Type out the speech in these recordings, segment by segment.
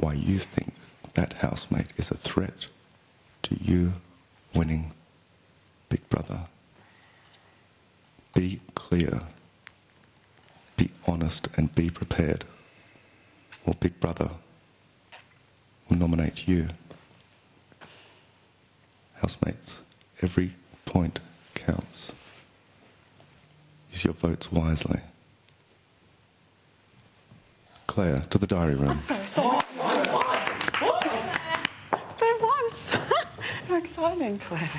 why you think that housemate is a threat to you winning Big Brother. Be clear, be honest and be prepared, or Big Brother will nominate you. Housemates, every point counts. Use your votes wisely. Claire, to the diary room. How exciting, Claire.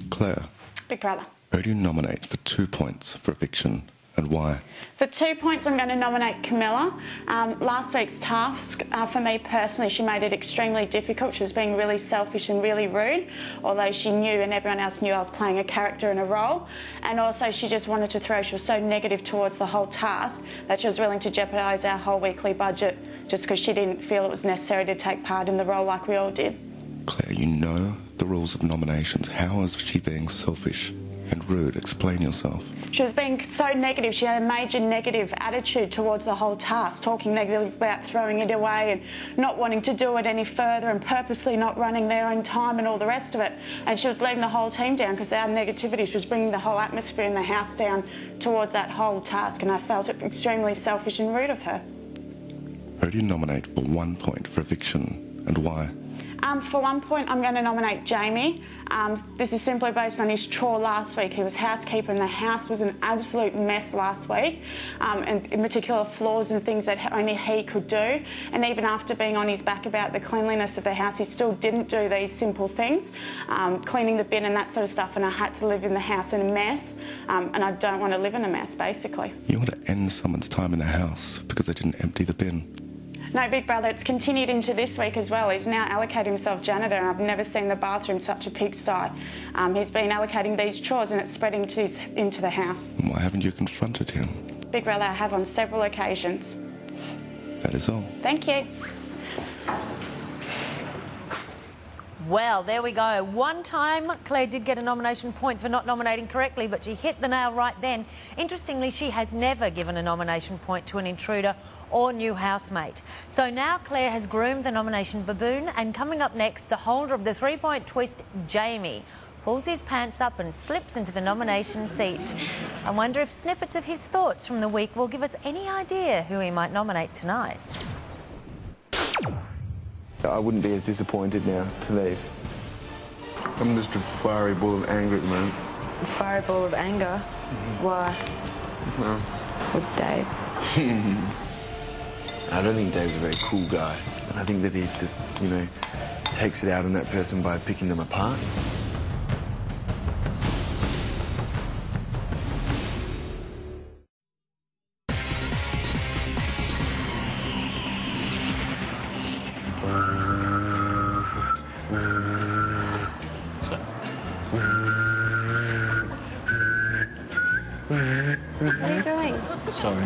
Claire. Big Brother. Who do you nominate for 2 points for eviction and why? For 2 points, I'm going to nominate Camilla. Last week's task, for me personally, she made it extremely difficult. She was being really selfish and really rude, although she knew and everyone else knew I was playing a character and a role. And also she just wanted to throw, she was so negative towards the whole task that she was willing to jeopardise our whole weekly budget just because she didn't feel it was necessary to take part in the role like we all did. Claire, you know the rules of nominations. How is she being selfish and rude? Explain yourself. She was being so negative. She had a major negative attitude towards the whole task, talking negatively about throwing it away and not wanting to do it any further and purposely not running their own time and all the rest of it. And she was letting the whole team down because our negativity, she was bringing the whole atmosphere in the house down towards that whole task, and I felt it extremely selfish and rude of her. Who do you nominate for 1 point for eviction and why? For 1 point, I'm going to nominate Jamie. This is simply based on his chore last week. He was housekeeper and the house was an absolute mess last week, and in particular flaws and things that only he could do. And even after being on his back about the cleanliness of the house, he still didn't do these simple things, cleaning the bin and that sort of stuff, and I had to live in the house in a mess, and I don't want to live in a mess, basically. You want to end someone's time in the house because they didn't empty the bin. No, Big Brother, it's continued into this week as well. He's now allocated himself janitor, and I've never seen the bathroom such a pigsty. He's been allocating these chores and it's spreading into the house. And why haven't you confronted him? Big Brother, I have on several occasions. That is all. Thank you. Well, there we go. One time, Claire did get a nomination point for not nominating correctly, but she hit the nail right then. Interestingly, she has never given a nomination point to an intruder or new housemate. So now Claire has groomed the nomination baboon, and coming up next, the holder of the 3-point twist, Jamie, pulls his pants up and slips into the nomination seat. I wonder if snippets of his thoughts from the week will give us any idea who he might nominate tonight. I wouldn't be as disappointed now to leave. I'm just a fiery ball of anger at the moment. A fiery ball of anger? Why? Well, With Dave? I don't think Dave's a very cool guy. And I think that he just, you know, takes it out on that person by picking them apart. What are you doing? Sorry.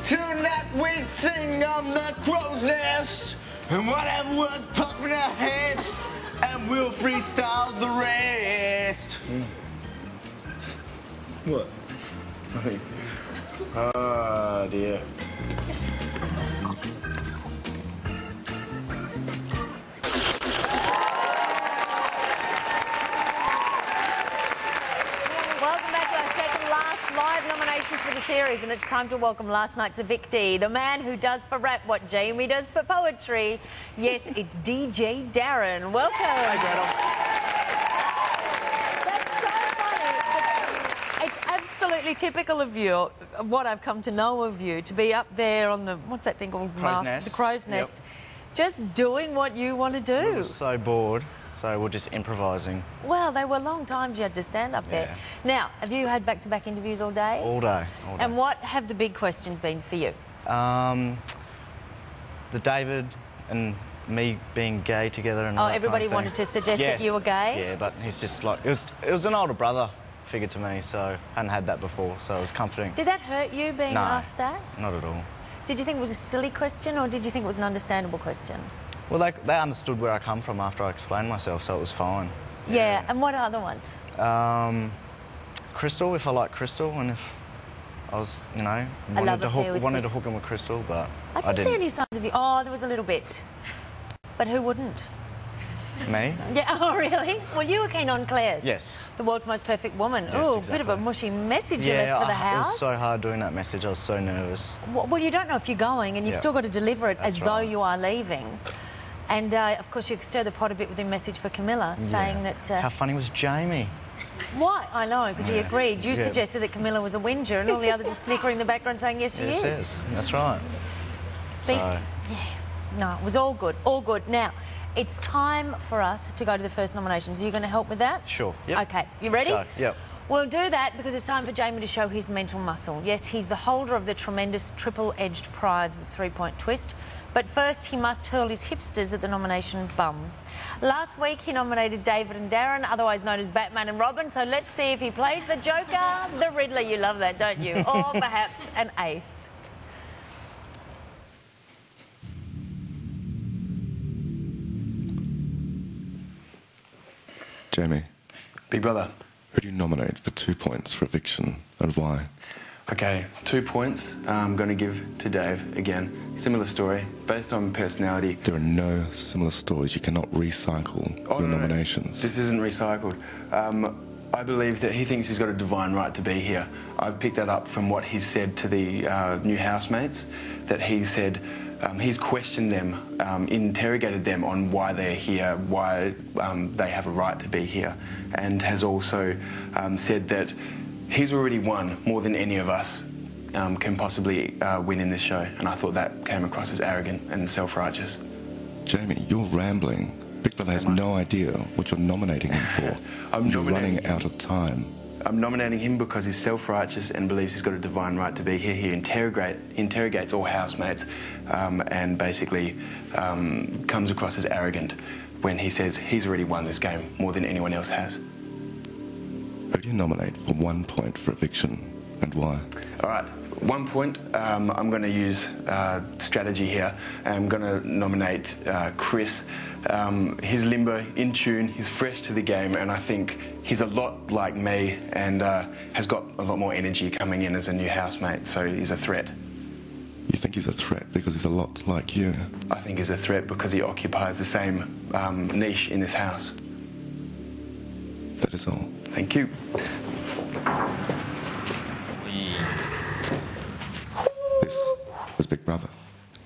Tonight we sing on the crow's nest, and whatever words pop in our head, and we'll freestyle the rest. What? Oh, dear. Welcome back to our second last live nominations for the series, and it's time to welcome last night's evictee, the man who does for rap what Jamie does for poetry. Yes, it's DJ Darren. Welcome. Hi, Gretel. That's so funny. It's absolutely typical of you, what I've come to know of you, to be up there on the, what's that thing called? Crow's nest. The crow's nest. Just doing what you want to do. I'm so bored, so we're just improvising. Well, they were long times you had to stand up there. Now, have you had back-to-back interviews all day? All day. And what have the big questions been for you? The David and me being gay together and all that Everybody kind of wanted thing. to suggest that you were gay? Yeah, but he's just like, it was an older brother figure to me, so I hadn't had that before, so it was comforting. Did that hurt you being No, asked that? not at all. Did you think it was a silly question, or did you think it was an understandable question? Well, they understood where I come from after I explained myself, so it was fine. Yeah, and what other ones? Crystal, if I like Crystal, and if I was, you know, love affair with wanted to Crystal. hook him with Crystal, but I didn't see didn't. any signs of you. Oh, there was a little bit. But who wouldn't? Me? Yeah, oh, really? Well, you were keen on Claire. Yes. The world's most perfect woman. Yes, Oh, exactly. bit of a mushy message you Yeah, left for the it house. was so hard doing that message. I was so nervous. Well, you don't know if you're going, and you've Yeah. still got to deliver it as That's though right. you are leaving. And, of course, you stir the pot a bit with a message for Camilla, saying Yeah. that... How funny was Jamie? Why? I know, because he agreed. You Yeah. suggested that Camilla was a whinger, and all the others were snickering in the background saying, yes, she Yes, is. yes, that's right. Speak. So- Yeah. No, it was all good, all good. Now, it's time for us to go to the first nominations. Are you going to help with that? Sure. Yep. Okay, you ready? Go. Yep. We'll do that because it's time for Jamie to show his mental muscle. Yes, he's the holder of the tremendous triple-edged prize with three-point twist. But first, he must hurl his hipsters at the nomination bum. Last week, he nominated David and Darren, otherwise known as Batman and Robin. So let's see if he plays the Joker, the Riddler. You love that, don't you? Or perhaps an ace. Jamie, Big brother. who do you nominate for 2 points for eviction and why? Okay, 2 points I'm going to give to Dave. Again, similar story, based on personality. There are no similar stories. You cannot recycle your No, nominations. This isn't recycled. I believe that he thinks he's got a divine right to be here. I've picked that up from what he said to the new housemates, that he said he's questioned them, interrogated them on why they're here, why they have a right to be here, and has also said that he's already won more than any of us can possibly win in this show, and I thought that came across as arrogant and self-righteous. Jamie, you're rambling. Big Brother has no idea what you're nominating him for. You're running out of time. I'm nominating him because he's self-righteous and believes he's got a divine right to be here. He interrogates all housemates and basically comes across as arrogant when he says he's already won this game more than anyone else has. Who do you nominate for 1 point for eviction and why? All right, 1 point. I'm going to use strategy here. I'm going to nominate Chris. He's limber, in tune, he's fresh to the game, and I think he's a lot like me and has got a lot more energy coming in as a new housemate, so he's a threat. You think he's a threat because he's a lot like you? I think he's a threat because he occupies the same niche in this house. That is all. Thank you. This was Big Brother.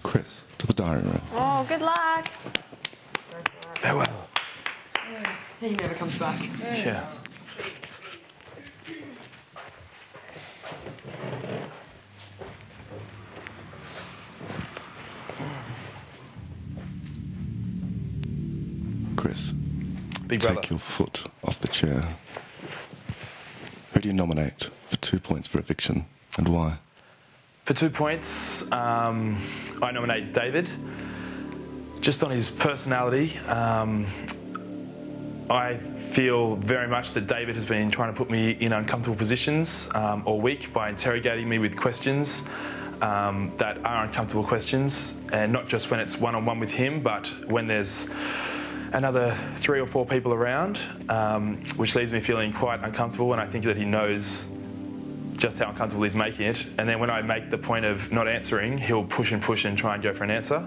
Chris, to the diary room. Oh, good luck. Farewell. He never comes back. Yeah. Chris, Big Brother. take your foot off the chair. Who do you nominate for 2 points for eviction and why? For 2 points, I nominate David. Just on his personality, I feel very much that David has been trying to put me in uncomfortable positions all week by interrogating me with questions that are uncomfortable questions, and not just when it's one-on-one with him, but when there's another 3 or 4 people around, which leaves me feeling quite uncomfortable, and I think that he knows just how uncomfortable he's making it. And then when I make the point of not answering, he'll push and try and go for an answer,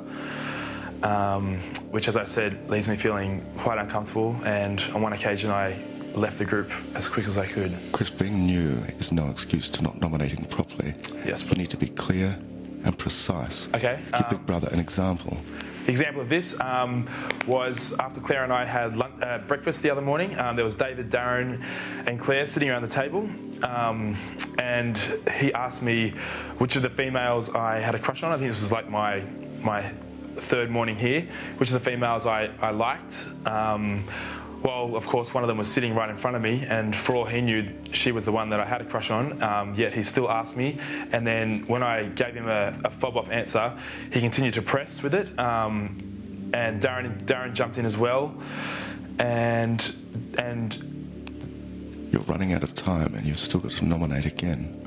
which, as I said, leaves me feeling quite uncomfortable. And on one occasion, I left the group as quick as I could. Chris, being new is no excuse to not nominating properly. Yes. You need to be clear and precise. Okay. Give Big Brother an example. The example of this was after Claire and I had breakfast the other morning. There was David, Darren and Claire sitting around the table, and he asked me which of the females I had a crush on. I think this was like my third morning here. Which of the females I liked. Well, of course, one of them was sitting right in front of me, and for all he knew, she was the one that I had a crush on, yet he still asked me. And then when I gave him a fob-off answer, he continued to press with it, and Darren jumped in as well. And you're running out of time and you've still got to nominate again.